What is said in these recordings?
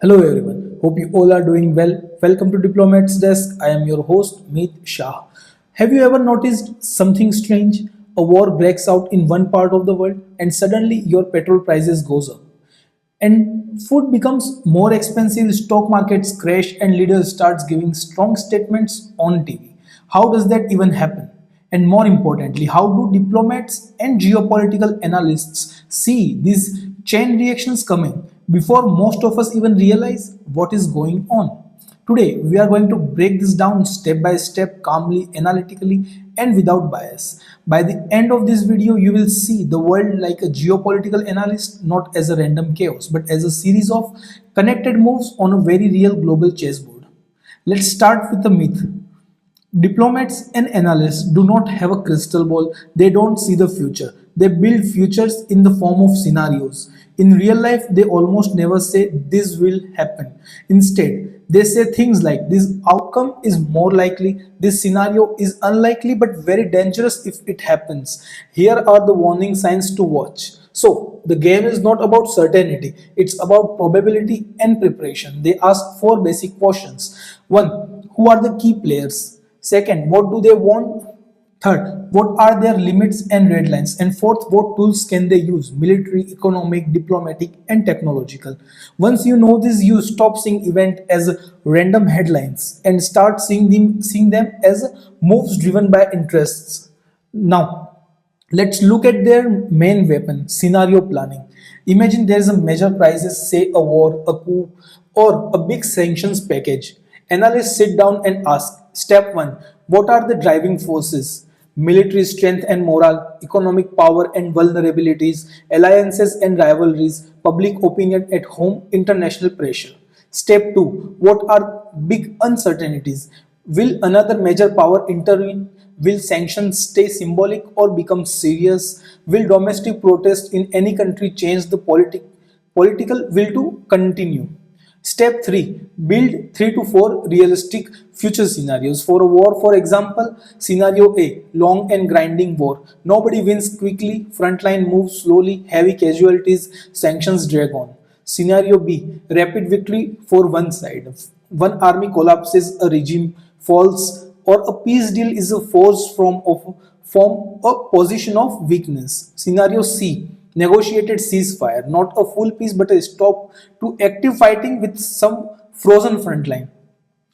Hello everyone. Hope you all are doing well. Welcome to Diplomats Desk. I am your host Meet Shah. Have you ever noticed something strange? A war breaks out in one part of the world and suddenly your petrol prices goes up. And food becomes more expensive, stock markets crash and leaders starts giving strong statements on TV. How does that even happen? And more importantly, how do diplomats and geopolitical analysts see these chain reactions coming before most of us even realize what is going on? Today, we are going to break this down step by step, calmly, analytically, and without bias. By the end of this video, you will see the world like a geopolitical analyst, not as a random chaos, but as a series of connected moves on a very real global chessboard. Let's start with the myth. Diplomats and analysts do not have a crystal ball, they don't see the future. They build futures in the form of scenarios. In real life, they almost never say this will happen. Instead, they say things like this outcome is more likely, this scenario is unlikely but very dangerous if it happens. Here are the warning signs to watch. So, the game is not about certainty, it's about probability and preparation. They ask four basic questions. One, who are the key players? Second, what do they want? Third, what are their limits and red lines? And fourth, what tools can they use? Military, economic, diplomatic, and technological. Once you know this, you stop seeing event as random headlines and start seeing them as moves driven by interests. Now, let's look at their main weapon, scenario planning. Imagine there is a major crisis, say a war, a coup, or a big sanctions package. Analysts sit down and ask, Step 1, what are the driving forces? Military strength and morale, economic power and vulnerabilities, alliances and rivalries, public opinion at home, international pressure. Step 2, what are big uncertainties? Will another major power intervene? Will sanctions stay symbolic or become serious? Will domestic protest in any country change the political will to continue? Step 3, build 3 to 4 realistic future scenarios. For a war, for example, scenario A, long and grinding war. Nobody wins quickly, frontline moves slowly, heavy casualties, sanctions drag on. Scenario B, rapid victory for one side. One army collapses, a regime falls, or a peace deal is forced from a position of weakness. Scenario C, negotiated ceasefire, not a full peace but a stop to active fighting with some frozen front line.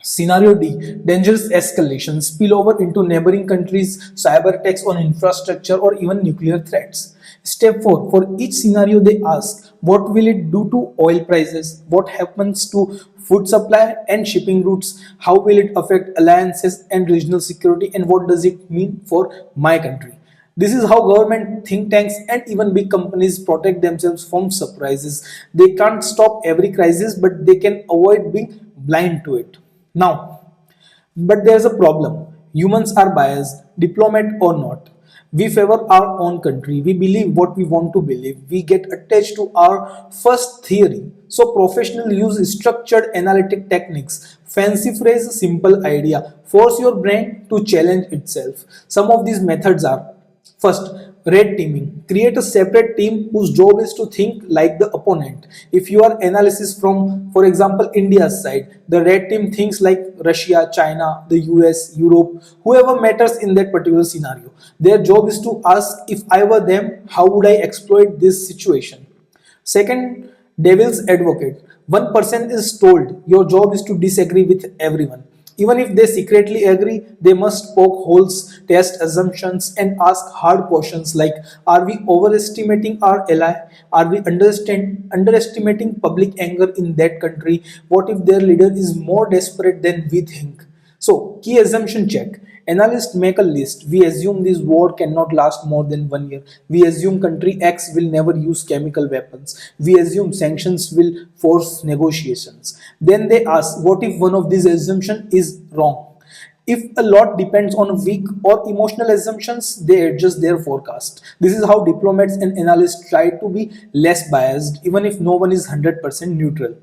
Scenario D, dangerous escalation, spill over into neighboring countries, cyber attacks on infrastructure, or even nuclear threats. Step 4, for each scenario they ask, what will it do to oil prices? What happens to food supply and shipping routes? How will it affect alliances and regional security? And what does it mean for my country? This is how government, think tanks, and even big companies protect themselves from surprises. They can't stop every crisis, but they can avoid being blind to it. Now, but there's a problem. Humans are biased, diplomat or not. We favor our own country. We believe what we want to believe. We get attached to our first theory. So professionals use structured analytic techniques. Fancy phrase, simple idea. Force your brain to challenge itself. Some of these methods are: first, red teaming. Create a separate team whose job is to think like the opponent. If you are analysis from, for example, India's side, the red team thinks like Russia, China, the US, Europe, whoever matters in that particular scenario. Their job is to ask, if I were them, how would I exploit this situation? Second, devil's advocate. One person is told your job is to disagree with everyone. Even if they secretly agree, they must poke holes, test assumptions, and ask hard questions like, are we overestimating our ally? Are we underestimating public anger in that country? What if their leader is more desperate than we think? So, key assumption check. Analysts make a list. We assume this war cannot last more than 1 year. We assume country X will never use chemical weapons. We assume sanctions will force negotiations. Then they ask, what if one of these assumptions is wrong? If a lot depends on weak or emotional assumptions, they adjust their forecast. This is how diplomats and analysts try to be less biased, even if no one is 100% neutral.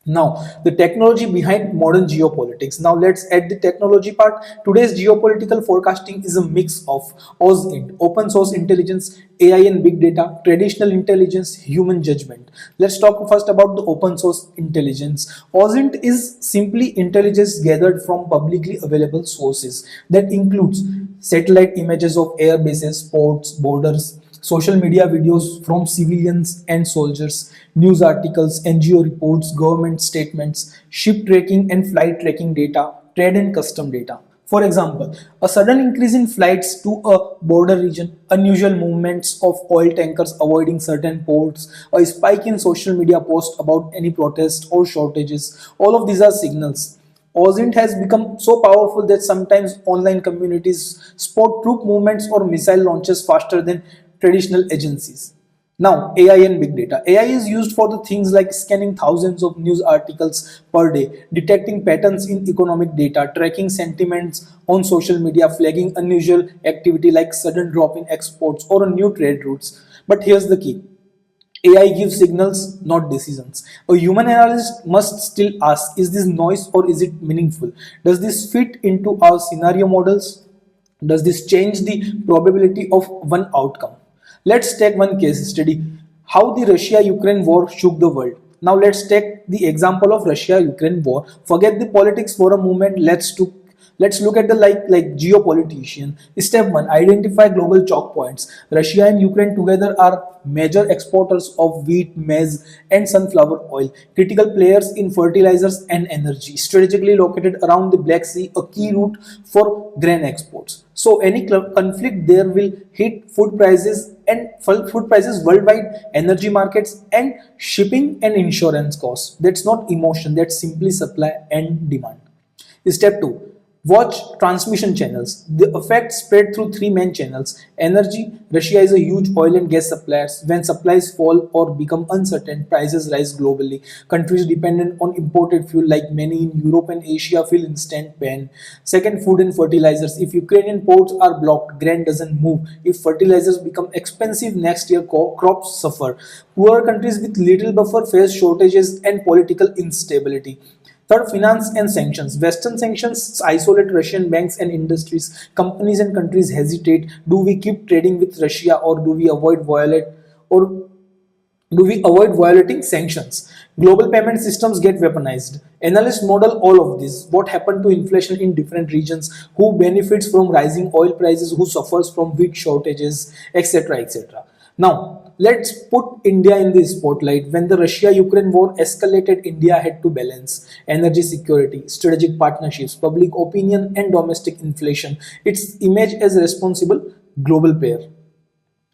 Now, the technology behind modern geopolitics. Now, let's add the technology part. Today's geopolitical forecasting is a mix of OSINT, open source intelligence, AI and big data, traditional intelligence, human judgment. Let's talk first about the open source intelligence. OSINT is simply intelligence gathered from publicly available sources that includes satellite images of air bases, ports, borders, social media videos from civilians and soldiers, news articles, NGO reports, government statements, ship tracking and flight tracking data, trade and custom data. For example, a sudden increase in flights to a border region, unusual movements of oil tankers avoiding certain ports, a spike in social media posts about any protest or shortages, all of these are signals. OSINT has become so powerful that sometimes online communities spot troop movements or missile launches faster than traditional agencies. Now, AI and big data. AI is used for the things like scanning thousands of news articles per day, detecting patterns in economic data, tracking sentiments on social media, flagging unusual activity like sudden drop in exports or new trade routes. But here's the key. AI gives signals, not decisions. A human analyst must still ask, is this noise or is it meaningful? Does this fit into our scenario models? Does this change the probability of one outcome? Let's take one case study, how the Russia-Ukraine war shook the world. Now let's take the example of Russia-Ukraine war. Forget the politics for a moment. Let's look at the like geopolitician. Step 1, identify global choke points. Russia and Ukraine together are major exporters of wheat, maize and sunflower oil, critical players in fertilizers and energy, strategically located around the Black Sea, a key route for grain exports. So any conflict there will hit food prices and food prices worldwide, energy markets and shipping and insurance costs. That's not emotion, that's simply supply and demand. Step 2, watch transmission channels. The effect spread through three main channels. Energy. Russia is a huge oil and gas supplier. When supplies fall or become uncertain, prices rise globally. Countries dependent on imported fuel like many in Europe and Asia feel instant pain. Second, food and fertilizers. If Ukrainian ports are blocked, grain doesn't move. If fertilizers become expensive next year, crops suffer. Poor countries with little buffer face shortages and political instability. Third, finance and sanctions. Western sanctions isolate Russian banks and industries. Companies and countries hesitate. Do we keep trading with Russia or or do we avoid violating sanctions? Global payment systems get weaponized. Analysts model all of this. What happened to inflation in different regions? Who benefits from rising oil prices? Who suffers from wheat shortages, etc., etc. Now, let's put India in the spotlight. When the Russia-Ukraine war escalated, India had to balance energy security, strategic partnerships, public opinion, and domestic inflation. Its image as a responsible global player.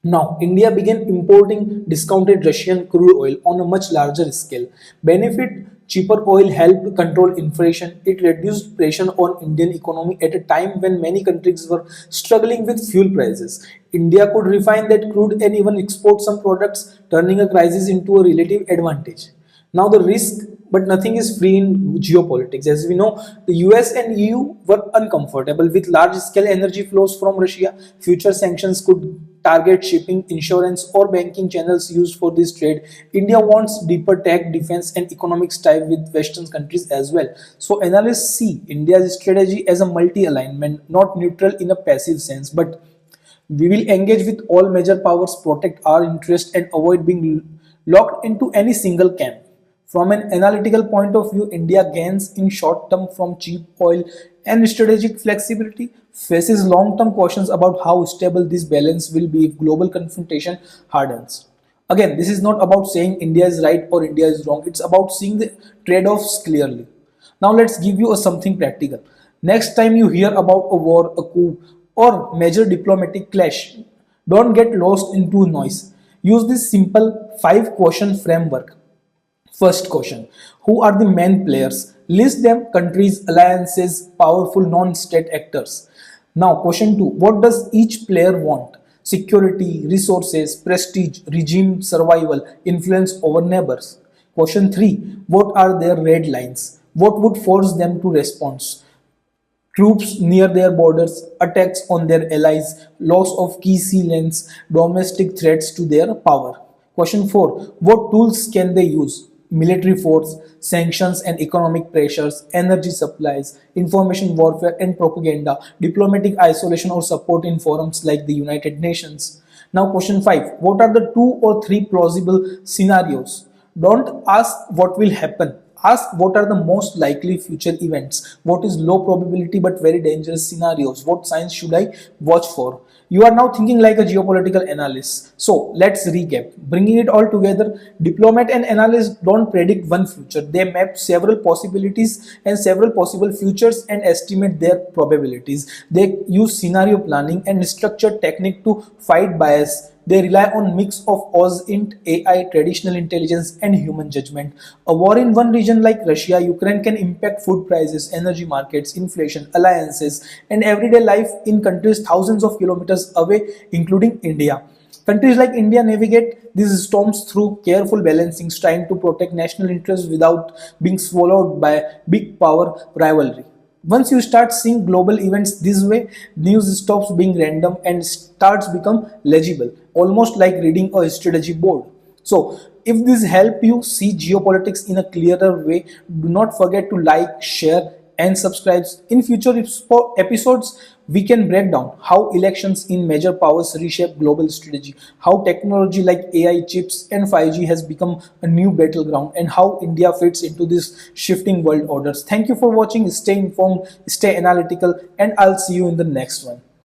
Now, India began importing discounted Russian crude oil on a much larger scale. Benefit, cheaper oil helped control inflation. It reduced pressure on Indian economy at a time when many countries were struggling with fuel prices. India could refine that crude and even export some products, turning a crisis into a relative advantage. Now the risk, but nothing is free in geopolitics. As we know, the US and EU were uncomfortable with large-scale energy flows from Russia. Future sanctions could target shipping, insurance, or banking channels used for this trade. India wants deeper tech, defense, and economic ties with Western countries as well. So analysts see India's strategy as a multi-alignment, not neutral in a passive sense, but we will engage with all major powers, protect our interests, and avoid being locked into any single camp. From an analytical point of view, India gains in short term from cheap oil and strategic flexibility, faces long term questions about how stable this balance will be if global confrontation hardens. Again, this is not about saying India is right or India is wrong, it's about seeing the trade offs clearly. Now, let's give you a something practical. Next time you hear about a war, a coup, or major diplomatic clash, don't get lost into noise. Use this simple 5 question framework. First question, who are the main players? List them: countries, alliances, powerful non state actors. Now, question 2, what does each player want? Security, resources, prestige, regime survival, influence over neighbors. Question 3, what are their red lines? What would force them to respond? Troops near their borders, attacks on their allies, loss of key sea lanes, domestic threats to their power. Question 4, what tools can they use? military force, sanctions and economic pressures, energy supplies, information warfare and propaganda, diplomatic isolation or support in forums like the United Nations. Now, question 5. What are the two or three plausible scenarios? Don't ask what will happen. Ask what are the most likely future events. What is low probability but very dangerous scenarios? What signs should I watch for? You are now thinking like a geopolitical analyst. So let's recap. Bringing it all together, diplomat and analyst don't predict one future. They map several possibilities and several possible futures and estimate their probabilities. They use scenario planning and structured technique to fight bias. They rely on mix of OSINT, AI, traditional intelligence, and human judgment. A war in one region like Russia, Ukraine can impact food prices, energy markets, inflation, alliances, and everyday life in countries thousands of kilometers away, including India. Countries like India navigate these storms through careful balancing, trying to protect national interests without being swallowed by big power rivalry. Once you start seeing global events this way, news stops being random and starts become legible, almost like reading a strategy board. So, if this help you see geopolitics in a clearer way, do not forget to like, share, and subscribe. In future episodes, we can break down how elections in major powers reshape global strategy, how technology like AI chips and 5G has become a new battleground, and how India fits into this shifting world orders. Thank you for watching. Stay informed, stay analytical, and I'll see you in the next one.